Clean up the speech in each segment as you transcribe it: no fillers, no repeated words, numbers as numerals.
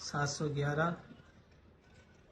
711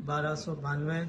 1292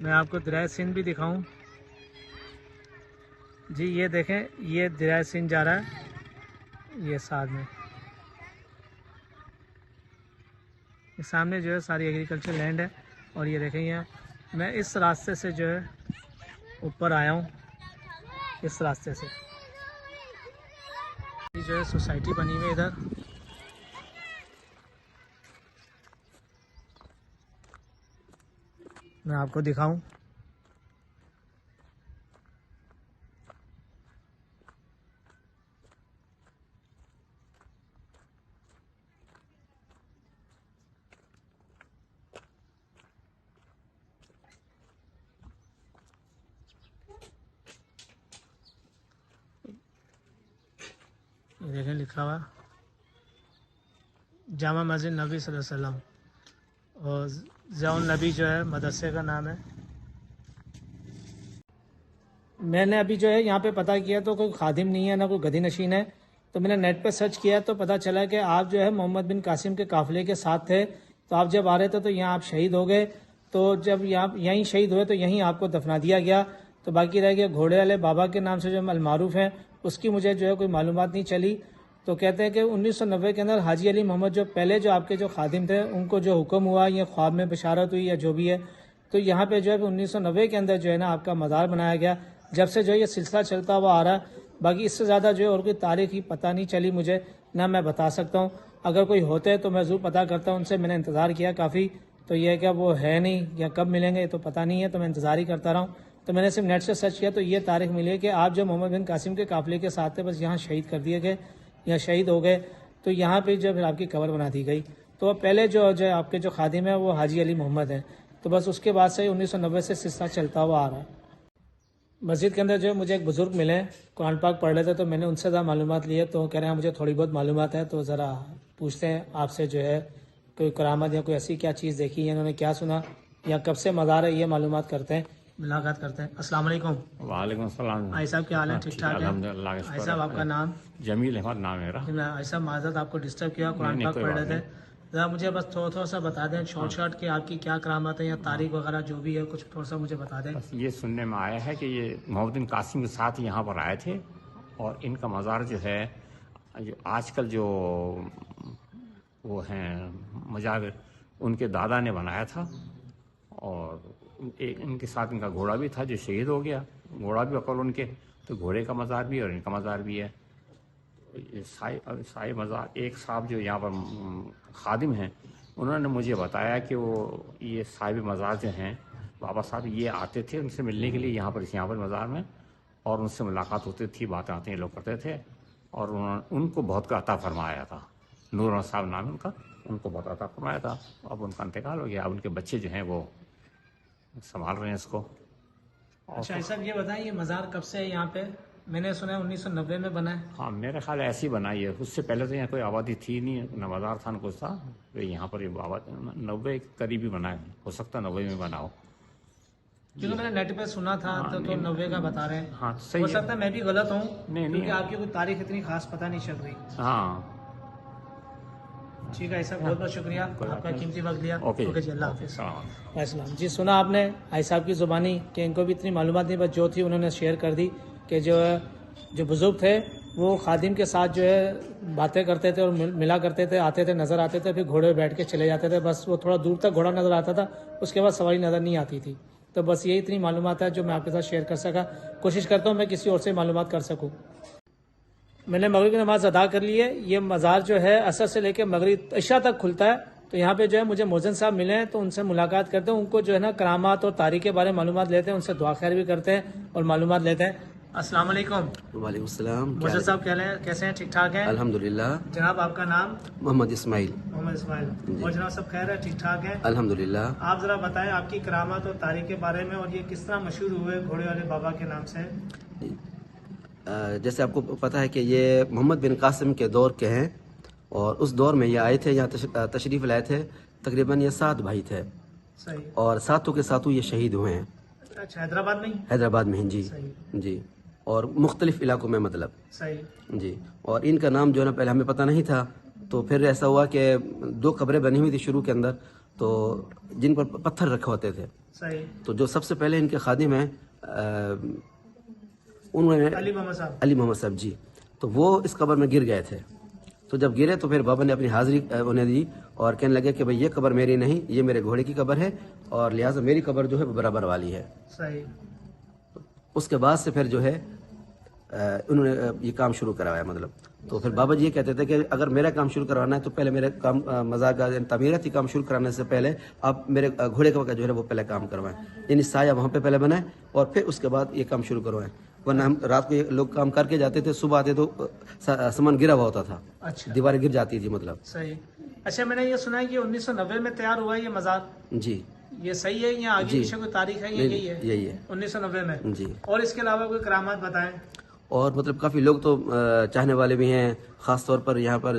میں آپ کو دریائے سندھ بھی دکھاؤں. جی یہ دیکھیں، یہ دریائے سندھ جا رہا ہے، یہ ساتھ میں یہ سامنے جو ہے ساری ایگریکلچر لینڈ ہے. اور یہ دیکھیں یہ میں اس راستے سے جو ہے اوپر آیا ہوں، اس راستے سے. یہ جو ہے سوسائٹی بنی ہوئی ہے ادھر. میں آپ کو دکھاؤں. یہ دیکھیں لکھا ہوا جامع مسجد نبی صلی اللہ علیہ وسلم، اور ضیاء النبی جو ہے مدرسے کا نام ہے. میں نے ابھی جو ہے یہاں پہ پتہ کیا تو کوئی خادم نہیں ہے، نہ کوئی گدھی نشین ہے. تو میں نے نیٹ پہ سرچ کیا تو پتہ چلا کہ آپ جو ہے محمد بن قاسم کے قافلے کے ساتھ تھے. تو آپ جب آ رہے تھے تو یہاں آپ شہید ہو گئے. تو جب یہیں شہید ہوئے تو یہیں آپ کو دفنا دیا گیا. تو باقی رہ گیا گھوڑے والے بابا کے نام سے جو المعروف ہیں، اس کی مجھے جو ہے کوئی معلومات نہیں چلی. تو کہتے ہیں کہ 1990 کے اندر حاجی علی محمد جو پہلے جو آپ کے جو خادم تھے، ان کو جو حکم ہوا یا خواب میں بشارت ہوئی یا جو بھی ہے، تو یہاں پہ جو ہے 1990 کے اندر جو ہے نا آپ کا مزار بنایا گیا. جب سے جو ہے یہ سلسلہ چلتا ہوا آ رہا ہے. باقی اس سے زیادہ جو ہے اور کوئی تاریخ ہی پتہ نہیں چلی مجھے، نہ میں بتا سکتا ہوں. اگر کوئی ہوتے تو میں ضرور پتہ کرتا ہوں ان سے. میں نے انتظار کیا کافی، تو یہ کہ وہ ہے نہیں یا کب ملیں گے یہ تو پتہ نہیں ہے. تو میں انتظار ہی کرتا رہا ہوں. تو میں نے صرف نیٹ سے سرچ کیا تو یہ تاریخ ملی ہے کہ آپ جو محمد بن قاسم کے قافلے کے ساتھ تھے، بس یہاں شہید کر دیے گئے یا شہید ہو گئے. تو یہاں پہ جو پھر آپ کی قبر بنا دی گئی. تو پہلے جو آپ کے جو خادم ہیں وہ حاجی علی محمد ہیں. تو بس اس کے بعد سے 1990 سے سلسلہ چلتا ہوا آ رہا ہے. مسجد کے اندر جو ہے مجھے ایک بزرگ ملے، قرآن پاک پڑھ رہے تھے. تو میں نے ان سے ذرا معلومات لی ہے. تو کہہ رہے ہیں مجھے تھوڑی بہت معلومات ہے، تو ذرا پوچھتے ہیں آپ سے جو ہے کوئی کرامت یا کوئی ایسی کیا چیز دیکھی ہے، انہوں نے کیا سنا یا کب سے مزار ہے، یہ معلومات کرتے ہیں، ملاقات کرتے ہیں. السلام علیکم. وعلیکم السلام. بھائی صاحب کیا حال ہے؟ ٹھیک ٹھاک ہے؟ الحمدللہ. بھائی صاحب آپ کا نام؟ جمیل احمد نام ہے میرا. بھائی صاحب معذرت آپ کو ڈسٹرب کیا، قرآن پاک پڑھ رہے تھے. ذرا مجھے بس تھوڑا سا بتا دیں شارٹ کہ آپ کی کیا کرامت ہے یا تاریخ وغیرہ جو بھی ہے، کچھ تھوڑا سا مجھے بتا دیں. بس یہ سننے میں آیا ہے کہ یہ محمد بن قاسم کے ساتھ یہاں پر آئے تھے، اور ان کا مزار جو ہے جو آج کل جو وہ ہیں مجاور، ان کے دادا نے بنایا تھا. اور ان کے ساتھ ان کا گھوڑا بھی تھا جو شہید ہو گیا. گھوڑا بھی بقول ان کے، تو گھوڑے کا مزار بھی اور ان کا مزار بھی ہے. سائے مزار ایک صاحب جو یہاں پر خادم ہیں، انہوں نے مجھے بتایا کہ وہ یہ صاحب مزار جو ہیں بابا صاحب، یہ آتے تھے ان سے ملنے کے لیے یہاں پر مزار میں، اور ان سے ملاقات ہوتی تھی، باتیں آتے ہیں لوگ کرتے تھے. اور ان کو بہت کا عطا فرمایا تھا. نور احمد صاحب نام ان کا، ان کو بہت عطا فرمایا تھا. اب ان کا انتقال ہو گیا. اب ان کے بچے جو ہیں وہ سنبھال رہے ہیں اس کو. اچھا صاحب یہ بتائیں یہ مزار کب سے ہے یہاں پہ؟ میں نے سنا ہے 1990 میں بنا ہے. ہاں میرے خیال ایسی بنائی ہے. اس سے پہلے تو یہاں کوئی آبادی تھی نہیں، نہ مزار تھا نہ کچھ تھا. یہاں پر یہ آبادی 90 کے قریب ہی بنا ہے. ہو سکتا ہے 90 میں بنا ہو، کیونکہ میں نے نیٹ پہ سنا تھا تو 90 کا بتا رہے ہیں. ہاں ہو صحیح سکتا ہے میں بھی غلط ہوں، نہیں کیونکہ آپ کی کوئی تاریخ اتنی خاص پتہ نہیں چل رہی. ہاں ٹھیک ہے ایسا، بہت بہت شکریہ آپ کا قیمتی وقت دیا. اوکے جی اللہ حافظ. السلام. السلام. جی سنا آپ نے بھائی صاحب کی زبانی کہ ان کو بھی اتنی معلومات نہیں، بس جو تھی انہوں نے شیئر کر دی کہ جو بزرگ تھے وہ خادم کے ساتھ جو ہے باتیں کرتے تھے اور ملا کرتے تھے، آتے تھے، نظر آتے تھے، پھر گھوڑے پہ بیٹھ کے چلے جاتے تھے. بس وہ تھوڑا دور تک گھوڑا نظر آتا تھا، اس کے بعد سواری نظر نہیں آتی تھی. تو بس یہی اتنی معلومات ہے جو میں آپ کے ساتھ شیئر کر سکا. کوشش کرتا ہوں میں کسی اور سے معلومات کر سکوں. میں نے مغرب کی نماز ادا کر لی ہے. یہ مزار جو ہے عصر سے لے کے مغرب عشاء تک کھلتا ہے. تو یہاں پہ جو ہے مجھے مؤذن صاحب ملے ہیں تو ان سے ملاقات کرتے ہیں. ان کو جو ہے نا کرامات اور تاریخ کے بارے میں معلومات لیتے ہیں، ان سے دعا خیر بھی کرتے ہیں اور معلومات لیتے ہیں. السلام علیکم. وعلیکم السلام. مؤذن صاحب کیسے ہیں؟ ٹھیک ٹھاک ہیں الحمدللہ. جناب. آپ کا نام؟ محمد اسماعیل. محمد اسماعیل. اور جناب سب خیر ہے؟ ٹھیک ٹھاک ہے الحمدللہ. آپ ذرا بتائیں آپ کی کرامات اور تاریخ کے بارے میں، اور یہ کس طرح مشہور ہوئے گھوڑے والے بابا کے نام سے؟ جیسے آپ کو پتہ ہے کہ یہ محمد بن قاسم کے دور کے ہیں، اور اس دور میں یہ آئے تھے، یہاں تشریف لائے تھے. تقریباً یہ 7 بھائی تھے، صحیح. اور 7 کے ساتوں یہ شہید ہوئے ہیں. اچھا حیدرآباد میں ہی؟ حیدرآباد میں ہیں جی. صحیح. جی، اور مختلف علاقوں میں مطلب. صحیح. جی. اور ان کا نام جو ہے نا پہلے ہمیں پتہ نہیں تھا. تو پھر ایسا ہوا کہ 2 قبریں بنی ہوئی تھی شروع کے اندر، تو جن پر پتھر رکھے ہوتے تھے. صحیح. تو جو سب سے پہلے ان کے خادم ہیں انہوں نے علی محمد صاحب جی، تو وہ اس قبر میں گر گئے تھے. تو جب گرے تو پھر بابا نے اپنی حاضری انہیں دی اور کہنے لگے کہ بھئی یہ قبر میری نہیں، یہ میرے گھوڑے کی قبر ہے اور لہٰذا میری قبر جو ہے وہ برابر والی ہے. صحیح. اس کے بعد سے پھر جو ہے انہوں نے یہ کام شروع کروایا. مطلب تو پھر بابا جی یہ کہتے تھے کہ اگر میرا کام شروع کروانا ہے تو پہلے میرے کام مزار کا تعمیراتی کام شروع کرانے سے پہلے آپ میرے گھوڑے کا جو ہے وہ پہلے کام کروائیں، یعنی سایہ وہاں پہ پہلے بنائیں اور پھر اس کے بعد یہ کام شروع کروائیں. ورنہ ہم رات کو یہ لوگ کام کر کے جاتے تھے، صبح آتے تو سامان گرا ہوا ہوتا تھا. اچھا. دیواریں گر جاتی تھی. مطلب صحیح. اچھا میں نے یہ سنا ہے کہ 1990 میں تیار ہوا ہے یہ مزار. جی. یہ صحیح ہے یا آگے پیچھے کوئی تاریخ ہے؟ یہی ہے. یہی ہے 1990 میں. جی. اور اس کے علاوہ کوئی کرامات بتائیں. اور مطلب کافی لوگ تو چاہنے والے بھی ہیں، خاص طور پر یہاں پر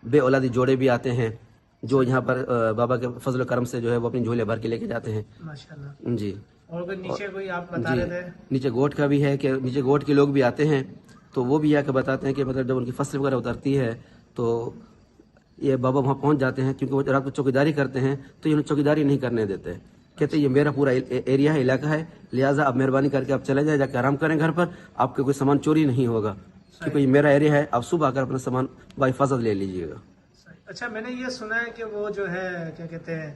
بے اولادی جوڑے بھی آتے ہیں جو یہاں پر بابا کے فضل و کرم سے جو ہے وہ اپنی جھولے بھر کے لے کے جاتے ہیں. ماشاءاللہ. جی. اور کوئی نیچے کوئی آپ بتا رہے تھے نیچے گوٹ کا بھی ہے کہ نیچے گوٹ کے لوگ بھی آتے ہیں، تو وہ بھی آ کے بتاتے ہیں کہ مطلب جب ان کی فصل وغیرہ اترتی ہے تو یہ بابا وہاں پہنچ جاتے ہیں، کیونکہ وہ رات کو چوکیداری کرتے ہیں تو یہ چوکیداری نہیں کرنے دیتے. کہتے ہیں یہ میرا پورا ایریا ہے، علاقہ ہے، لہٰذا آپ مہربانی کر کے آپ چلے جائیں، جا کے آرام کریں گھر پر، آپ کے کوئی سامان چوری نہیں ہوگا کیونکہ یہ میرا ایریا ہے. آپ صبح آ کر اپنا سامان بحفاظت لے لیجیے گا. اچھا میں نے یہ سنا ہے کہ وہ جو ہے کیا کہتے ہیں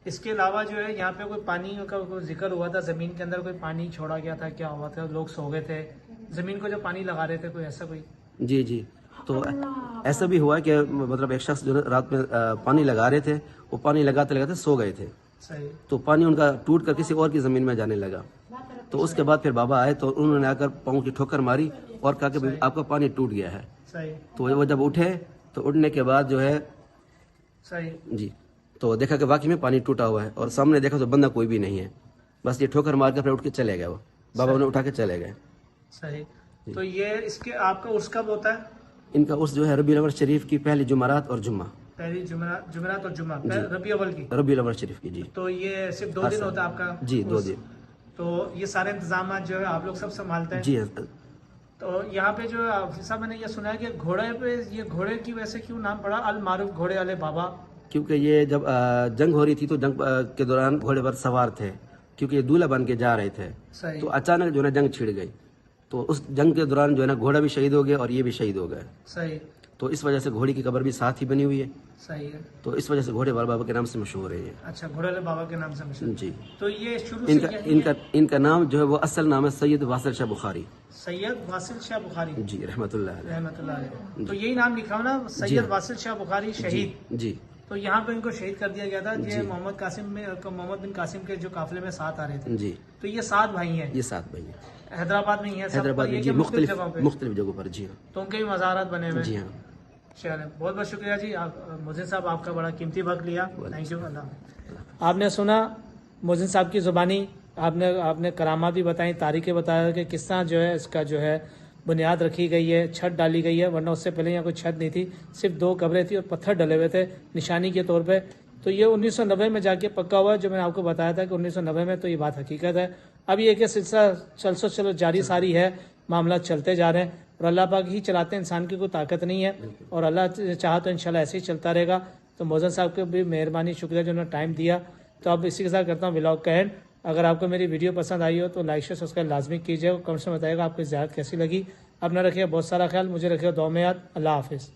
اس کے علاوہ جو ہے یہاں پہ کوئی پانی کا کوئی ذکر ہوا تھا، زمین کے اندر کوئی پانی چھوڑا گیا تھا، کیا ہوا تھا؟ لوگ سو گئے تھے زمین کو جو پانی لگا رہے تھے، کوئی ایسا کوئی؟ جی جی. تو ایسا بھی ہوا کہ مطلب ایک شخص جو رات میں پانی لگا رہے تھے، وہ پانی لگاتے لگاتے سو گئے تھے. صحیح. تو پانی ان کا ٹوٹ کر کسی اور کی زمین میں جانے لگا. تو اس کے بعد پھر بابا آئے تو انہوں نے آ کر پاؤں کی ٹھوکر ماری اور کہا کہ آپ کا پانی ٹوٹ گیا ہے. صحیح. تو وہ جب اٹھے تو اٹھنے کے بعد جو ہے صحیح جی تو دیکھا کہ واقعی میں پانی ٹوٹا ہوا ہے اور سامنے دیکھا تو بندہ کوئی بھی نہیں ہے، بس یہ ٹھوکر مار کر پھر اٹھ کے چلے گئے. وہ بابا انہیں اٹھا کے چلے گئے. صحیح. تو یہ اس کے آپ کا عرس کب ہوتا ہے؟ ان کا عرس جو ہے ربیع الاول شریف کی پہلی جمعرات اور جمعہ. پہلی جمعرات اور جمعہ ربیع اول کی. ربیع الاول شریف کی. جی. تو یہ صرف 2 دن ہوتا ہے آپ کا؟ جی 2 دن. تو یہ سارے انتظامات جو ہے آپ لوگ سب سنبھالتے ہیں؟ جی. تو یہاں پہ جو صاحب میں نے یہ سنا ہے کہ گھوڑے پہ یہ گھوڑے کی وجہ سے کیوں نام پڑا المعروف گھوڑے والے بابا؟ کیونکہ یہ جب جنگ ہو رہی تھی تو جنگ کے دوران گھوڑے پر سوار تھے، کیونکہ یہ دولہا بن کے جا رہے تھے. صحیح. تو اچانک جو ہے جنگ چھڑ گئی، تو اس جنگ کے دوران جو ہے نا گھوڑا بھی شہید ہو گیا اور یہ بھی شہید ہو گئے. صحیح. تو اس وجہ سے گھوڑی کی قبر بھی ساتھ ہی بنی ہوئی ہے. صحیح ہے. تو اس وجہ سے گھوڑے والے بابا کے نام سے مشہور ہے یہ. اچھا گھوڑے والے بابا کے نام سے مشہور. جی. تو یہ شروع سے ان کا نام جو ہے وہ اصل نام ہے سید واصل شاہ بخاری. سید واصل شاہ بخاری. جی رحمۃ اللہ علیہ. رحمۃ اللہ علیہ. تو یہی نام لکھا ہو نا سید واصل شاہ بخاری شہید. جی. تو یہاں پہ ان کو شہید کر دیا گیا تھا. یہ محمد بن قاسم کے جو قافلے میں ساتھ آ رہے تھے. جی. تو یہ 7 بھائی ہیں. یہ 7 بھائی ہیں. حیدرآباد میں ہی ہیں. حیدرآباد میں جی مختلف جگہوں پر. جی ہاں. تو ان کے بھی مزارات بنے ہوئے. جی ہاں. چلیں بہت بہت شکریہ جی. محسن صاحب آپ کا بڑا قیمتی وقت لیا. Thank you. اللہ. آپ نے سنا محسن صاحب کی زبانی، آپ نے کرامات بھی بتائیں، تاریخیں بتایا کہ کس طرح جو ہے اس کا جو ہے بنیاد رکھی گئی ہے، چھت ڈالی گئی ہے، ورنہ اس سے پہلے یہاں کوئی چھت نہیں تھی، صرف 2 قبریں تھیں اور پتھر ڈلے ہوئے تھے نشانی کے طور پہ. تو یہ 1990 میں جا کے پکا ہوا ہے، جو میں نے آپ کو بتایا تھا کہ 1990 میں. تو یہ بات حقیقت ہے. اب یہ کہ سلسلہ چلو جاری ساری ہے، معاملات چلتے جا رہے ہیں اور اللہ پاک ہی چلاتے ہیں، انسان کی کوئی طاقت نہیں ہے اور اللہ چاہا تو انشاءاللہ ایسے ہی چلتا رہے گا. تو محسن صاحب کو بھی مہربانی، شکریہ جو انہوں نے ٹائم دیا. تو اب اسی کے ساتھ کرتا ہوں ولاگ کا اینڈ. اگر آپ کو میری ویڈیو پسند آئی ہو تو لائک شیئر سبسکرائب لازمی کیجیے. کمنٹس میں بتائیے گا آپ کو زیارت کیسی لگی. اپنا رکھیے بہت سارا خیال، مجھے رکھیے دعا میں یاد. اللہ حافظ.